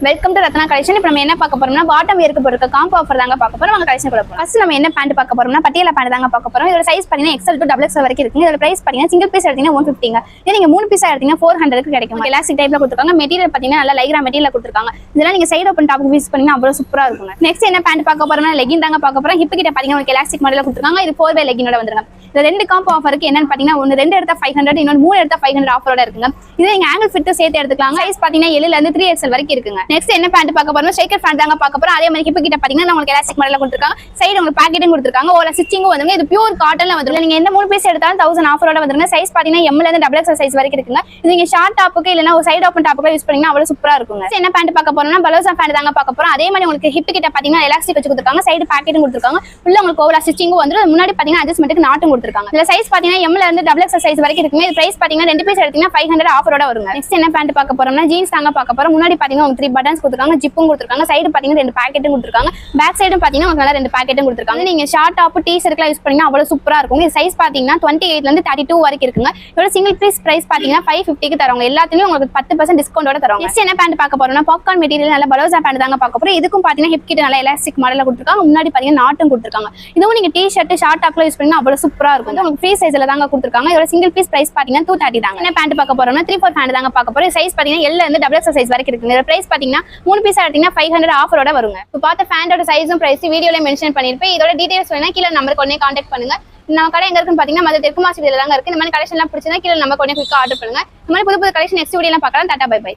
Welcome to Ratna collection. இப்போ நம்ம என்ன பார்க்க போறோம்னா பாட்டம் வேருக்கு போடுற காம்போ ஆஃபர் தாங்க பார்க்க போறோம். வாங்க கலெக்ஷன் கொடுப்போம். ஃபர்ஸ்ட் நம்ம என்ன பேண்ட் பார்க்க போறோம்னா பட்டியல பேண்ட் தாங்க பார்க்க போறோம். இதோட சைஸ் பாத்தீங்கன்னா XL to XXL வரைக்கும் இருக்கு. இதோட பிரைஸ் பாத்தீங்கன்னா சிங்கிள் பீஸ் எடுத்தீங்கன்னா 150ங்க. இதே நீங்க 3 பீஸ் எடுத்தீங்கன்னா 400 க்கு கிடைக்கும். எலாஸ்டிக் டைப்ல கொடுத்திருக்காங்க. மெட்டீரியல் பாத்தீங்கன்னா நல்ல லைக்ரா மெட்டீரியல் கொடுத்திருக்காங்க. இதெல்லாம் நீங்க சைடு ஓபன் டாப் யூஸ் பண்ணீங்கன்னா அவ்வளவு சூப்பரா இருக்குங்க. நெக்ஸ்ட் என்ன பேண்ட் பார்க்க போறோம்னா லெகின் தாங்க பார்க்க போறோம். ஹிப் கிட்ட பாத்தீங்கன்னா உங்களுக்கு எலாஸ்டிக் மாடல்ல கொடுத்திருக்காங்க. இது 4 லெகினோட வந்துருங்க. இந்த ரெண்டு காம்போ ஆஃபருக்கு என்னன்னு பாத்தீங்கன்னா ஒன்னு 2 எடுத்தா 500, இன்னொரு 3 எடுத்தா 500 ஆஃபரோட இருக்குங்க. இது நீங்க ஆங்கிள் ஃபிட் சேர்த்து எடுத்துக்கலாம். சைஸ் பாத்தீங்கன்னா L ல இருந்து 3XL வரைக்கும் இருக்குங்க. நெக்ஸ்ட் என்ன பேண்ட் பார்க்க போறோம் ஷேக்கர் பேண்ட் தாங்க பார்க்க போறோம். அதே மாதிரி ஹிப் கிட்ட பாத்தீங்கன்னா உங்களுக்கு எலாஸ்டிக் மாடல்ல கொடுத்திருக்காங்க. சைடு உங்களுக்கு பாக்கெட்டும் கொடுத்திருக்காங்க. ஓல ஸ்டிச்சிங்கும் வந்துங்க. இது பியூர் காட்டன்ல வந்துருங்க. நீங்க எந்த 3 பீஸ் எடுத்தாலும் 1000 ஆஃபரோட வந்துருங்க. சைஸ் பாத்தீங்கன்னா M ல இருந்து XXL சைஸ் வரைக்கும் இருக்குங்க. இது நீங்க ஷார்ட் டாப்புக்கு இல்லனா ஒரு சைடு ஓபன் டாப்புக்கு யூஸ் பண்ணீங்கன்னா அவ்வளவு சூப்பரா இருக்குங்க. என்ன பேண்ட் பார்க்க போறோம்னா பலோசா பேண்ட் தாங்க பார்க்க போறோம். அதே மாதிரி உங்களுக்கு ஹிப் கிட்ட பாத்தீங்கன்னா எலாஸ்டிக் வச்சு கொடுத்திருக்காங்க. சைடு பாக்கெட்டும் கொடுத்திருக்காங்க. உள்ள உங்களுக்கு ஓல ஸ்டிச்சிங்கும் வந்துரும். முன்னாடி பாத்தீங்கன்னா அட்ஜஸ்ட்மென்ட்க்கு நாட்டும் கொடுத்திருக்காங்க. இதுல சைஸ் பாத்தீங்கன்னா M ல இருந்து XXL சைஸ் வரைக்கும் இருக்குங்க. இது பிரைஸ் பாத்தீங்கன்னா 2 பீஸ் எடுத்தீங்கன்னா 500 ஆஃபரோட வருங்க. நெக்ஸ்ட் என்ன பேண்ட் பார்க்க போறோம்னா ஜீன்ஸ் தாங்க பார்க்க போறோம். முன்னாடி பாத்தீங்கன்னா 3 பட்டன்ஸ் கொடுத்திருக்காங்க. ஜிப்பும் கொடுத்திருக்காங்க. சைடு பாத்தீங்கன்னா 2 பாக்கெட்டும் கொடுத்திருக்காங்க. பேக் சைடும் பாத்தீங்கன்னா உங்களுக்கு 2 பாக்கெட்டும் கொடுத்திருக்காங்க. நீங்க ஷார்ட் டாப் டீ-ஷர்ட்லாம் யூஸ் பண்ணீங்கன்னா அவ்வளவு சூப்பரா இருக்கும். இது சைஸ் பாத்தீங்கன்னா 28 ல இருந்து 32 வரைக்கும் இருக்குங்க. இதோட சிங்கிள் பீஸ் பிரைஸ் பாத்தீங்கன்னா 550 க்கு தரவங்க. எல்லாத்துலயும் உங்களுக்கு 10% டிஸ்கவுண்டோட தரவங்க. நெக்ஸ்ட் என்ன பேண்ட் பார்க்க போறோம்னா பாப்கார்ன் மெட்டீரியல் நல்ல பலோசா பேண்ட் தாங்க பார்க்க போறோம். இதுக்கும் பாத்தீங்கன்னா ஹிப் கிட்ட நல்ல எலாஸ்டிக் மாடல்ல கொடுத்திருக்காங்க. முன்னாடி பாத்தீங்கன்னா நாட்டும் கொடுத்திருக்காங்க. இதுவும் நீங்க டீ-ஷர்ட் ஷார்ட் டாப்ல யூஸ் பண்ணீங்கன்னா அவ்வளவு சூப்பரா இருக்கும். உங்களுக்கு ஃப்ரீ சைஸ்ல தாங்க கொடுத்திருக்காங்க. இதோட சிங்கிள் பீஸ் பிரைஸ் பாத்தீங்கன்னா 230 தாங்க. என்ன பேண்ட் பார்க்க போறோம்னா 3/4 பேண்ட் தாங்க பார்க்க போறோம். சைஸ் பாத்தீங்கன்னா L ல இருந்து XXL சைஸ் வரைக்கும் இருக்குங்க. இதோட பிரைஸ் பாத்தீங்கன்னா 3 பீஸ் எடுத்தீங்கன்னா 500 ஆஃபரோட வருங்க. இப்போ பார்த்த பேண்டோட சைஸும் பிரைஸ் வீடியோல மென்ஷன் பண்ணிருப்பேன். இதோட டீடைல்ஸ் வேணா கீழ நம்பருக்கு உடனே கான்டாக்ட் பண்ணுங்க. நம்ம கடை எங்க இருக்குன்னு பாத்தீங்கன்னா மதுரை தெற்கு மாசி வீதியில தாங்க இருக்கு. இந்த மாதிரி கலெக்ஷன்லாம் பிடிச்சா கீழ நம்ம உடனே குயிக்கா ஆர்டர் பண்ணுங்க. இந்த மாதிரி புது புது கலெக்ஷன் நெக்ஸ்ட் வீடியோல பார்க்கலாம். Tata bye by.